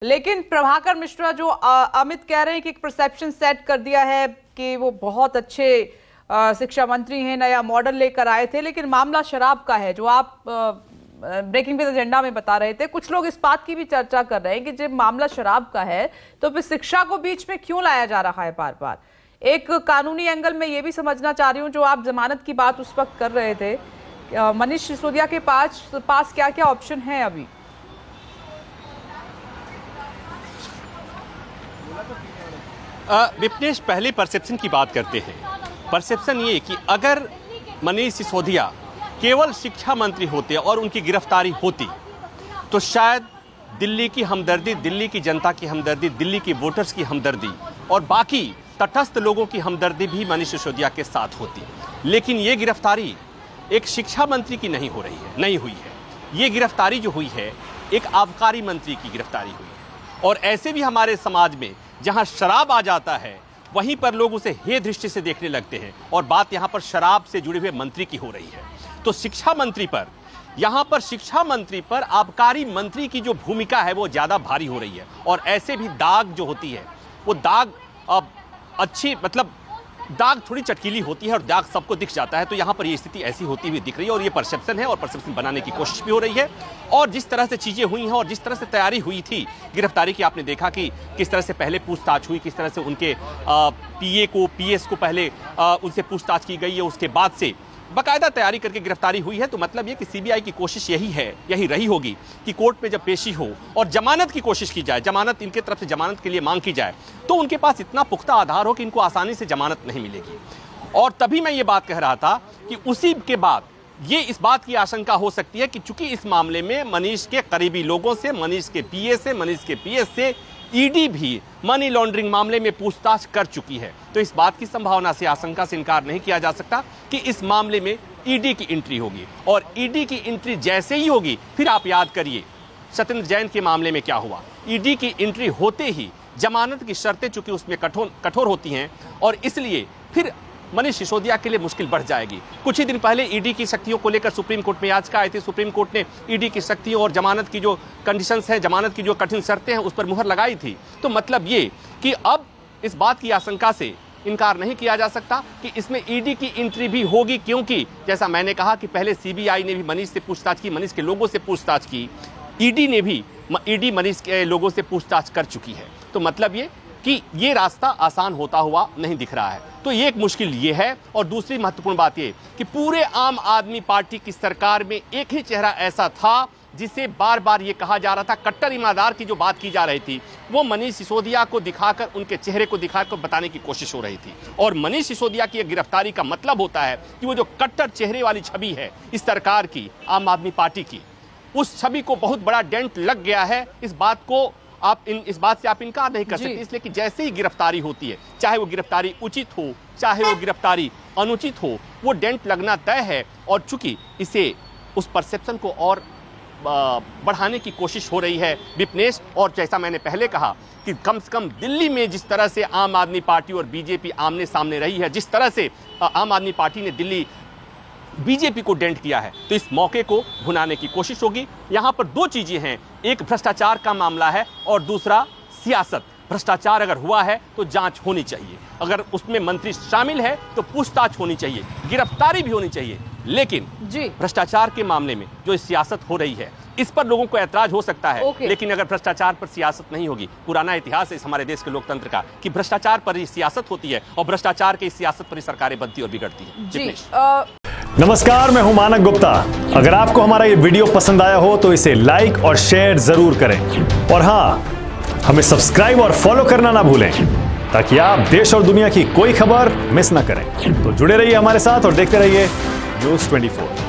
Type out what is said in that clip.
लेकिन प्रभाकर मिश्रा जो अमित कह रहे हैं कि एक परसेप्शन सेट कर दिया है कि वो बहुत अच्छे शिक्षा मंत्री हैं, नया मॉडल लेकर आए थे, लेकिन मामला शराब का है जो आप ब्रेकिंग विद एजेंडा में बता रहे थे। कुछ लोग इस बात की भी चर्चा कर रहे हैं कि जब मामला शराब का है तो फिर शिक्षा को बीच में क्यों लाया जा रहा है बार बार। एक कानूनी एंगल में ये भी समझना चाह रही हूँ, जो आप जमानत की बात उस वक्त कर रहे थे, मनीष सिसोदिया के पास क्या क्या ऑप्शन है अभी? विपनेश, पहले परसेप्शन की बात करते हैं। परसेप्शन ये कि अगर मनीष सिसोदिया केवल शिक्षा मंत्री होते और उनकी गिरफ्तारी होती तो शायद दिल्ली की हमदर्दी, दिल्ली की जनता की हमदर्दी, दिल्ली की वोटर्स की हमदर्दी और बाकी तटस्थ लोगों की हमदर्दी भी मनीष सिसोदिया के साथ होती। लेकिन ये गिरफ्तारी एक शिक्षा मंत्री की नहीं हुई है। ये गिरफ्तारी जो हुई है एक आबकारी मंत्री की गिरफ्तारी हुई है। और ऐसे भी हमारे समाज में जहां शराब आ जाता है वहीं पर लोग उसे हे दृष्टि से देखने लगते हैं, और बात यहां पर शराब से जुड़े हुए मंत्री की हो रही है। तो शिक्षा मंत्री पर, यहां पर शिक्षा मंत्री पर आबकारी मंत्री की जो भूमिका है वो ज्यादा भारी हो रही है। और ऐसे भी दाग जो होती है वो दाग अच्छी, मतलब दाग थोड़ी चटकीली होती है और दाग सबको दिख जाता है। तो यहाँ पर ये स्थिति ऐसी होती हुई दिख रही है और ये परसेप्शन है और परसेप्शन बनाने की कोशिश भी हो रही है। और जिस तरह से चीज़ें हुई हैं और जिस तरह से तैयारी हुई थी गिरफ्तारी की, आपने देखा कि किस तरह से पहले पूछताछ हुई, किस तरह से उनके पीएस को पहले उनसे पूछताछ की गई है, उसके बाद से बाकायदा तैयारी करके गिरफ्तारी हुई है। तो मतलब ये कि सीबीआई की कोशिश यही रही होगी कि कोर्ट में जब पेशी हो और जमानत की कोशिश की जाए, जमानत इनके तरफ से जमानत के लिए मांग की जाए, तो उनके पास इतना पुख्ता आधार हो कि इनको आसानी से जमानत नहीं मिलेगी। और तभी मैं ये बात कह रहा था कि उसी के बाद ये इस बात की आशंका हो सकती है कि चूंकि इस मामले में मनीष के करीबी लोगों से, मनीष के पीए से, मनीष के पीएस से ईडी भी मनी लॉन्ड्रिंग मामले में पूछताछ कर चुकी है, तो इस बात की संभावना से, आशंका से इनकार नहीं किया जा सकता कि इस मामले में ईडी की एंट्री होगी। और ईडी की एंट्री जैसे ही होगी, फिर आप याद करिए सत्येंद्र जैन के मामले में क्या हुआ। ईडी की एंट्री होते ही जमानत की शर्तें चूंकि उसमें कठोर होती हैं और इसलिए फिर मनीष सिसोदिया के लिए मुश्किल बढ़ जाएगी। कुछ ही दिन पहले ईडी की शक्तियों को लेकर सुप्रीम कोर्ट में याचिका आई थी। सुप्रीम कोर्ट ने ईडी की शक्तियों और जमानत की जो कंडीशंस हैं, जमानत की जो कठिन शर्तें हैं, उस पर मुहर लगाई थी। तो मतलब ये कि अब इस बात की आशंका से इनकार नहीं किया जा सकता कि इसमें ईडी की एंट्री भी होगी, क्योंकि जैसा मैंने कहा कि पहले सीबीआई ने भी मनीष से पूछताछ की, मनीष के लोगों से पूछताछ की, ईडी मनीष के लोगों से पूछताछ कर चुकी है। तो मतलब ये कि ये रास्ता आसान होता हुआ नहीं दिख रहा है। तो ये एक मुश्किल ये है। और दूसरी महत्वपूर्ण बात ये कि पूरे आम आदमी पार्टी की सरकार में एक ही चेहरा ऐसा था जिसे बार बार ये कहा जा रहा था, कट्टर ईमानदार की जो बात की जा रही थी वो मनीष सिसोदिया को दिखाकर, उनके चेहरे को दिखाकर बताने की कोशिश हो रही थी। और मनीष सिसोदिया की गिरफ्तारी का मतलब होता है कि वो जो कट्टर चेहरे वाली छवि है इस सरकार की, आम आदमी पार्टी की, उस छवि को बहुत बड़ा डेंट लग गया है। इस बात से आप इनकार नहीं कर सकते। इसलिए कि जैसे ही गिरफ्तारी होती है, चाहे वो गिरफ्तारी उचित हो चाहे वो गिरफ्तारी अनुचित हो, वो डेंट लगना तय है। और चूंकि इसे उस परसेप्शन को और बढ़ाने की कोशिश हो रही है विपनेश, और जैसा मैंने पहले कहा कि कम से कम दिल्ली में जिस तरह से आम आदमी पार्टी और बीजेपी आमने सामने रही है, जिस तरह से आम आदमी पार्टी ने दिल्ली बीजेपी को डेंट किया है, तो इस मौके को भुनाने की कोशिश होगी। यहां पर दो चीजें हैं, एक भ्रष्टाचार का मामला है और दूसरा सियासत। भ्रष्टाचार अगर हुआ है तो जांच होनी चाहिए, अगर उसमें मंत्री शामिल है तो पूछताछ होनी चाहिए, गिरफ्तारी भी होनी चाहिए। लेकिन भ्रष्टाचार के मामले में जो सियासत हो रही है, इस पर लोगों को ऐतराज हो सकता है। लेकिन अगर भ्रष्टाचार पर सियासत नहीं होगी, पुराना इतिहास है इस हमारे देश के लोकतंत्र का कि भ्रष्टाचार पर ही सियासत होती है और भ्रष्टाचार की सियासत पर ही सरकारें बनती और बिगड़ती है। नमस्कार, मैं हूं मानक गुप्ता। अगर आपको हमारा ये वीडियो पसंद आया हो तो इसे लाइक और शेयर जरूर करें, और हाँ, हमें सब्सक्राइब और फॉलो करना ना भूलें ताकि आप देश और दुनिया की कोई खबर मिस ना करें। तो जुड़े रहिए हमारे साथ और देखते रहिए News 24।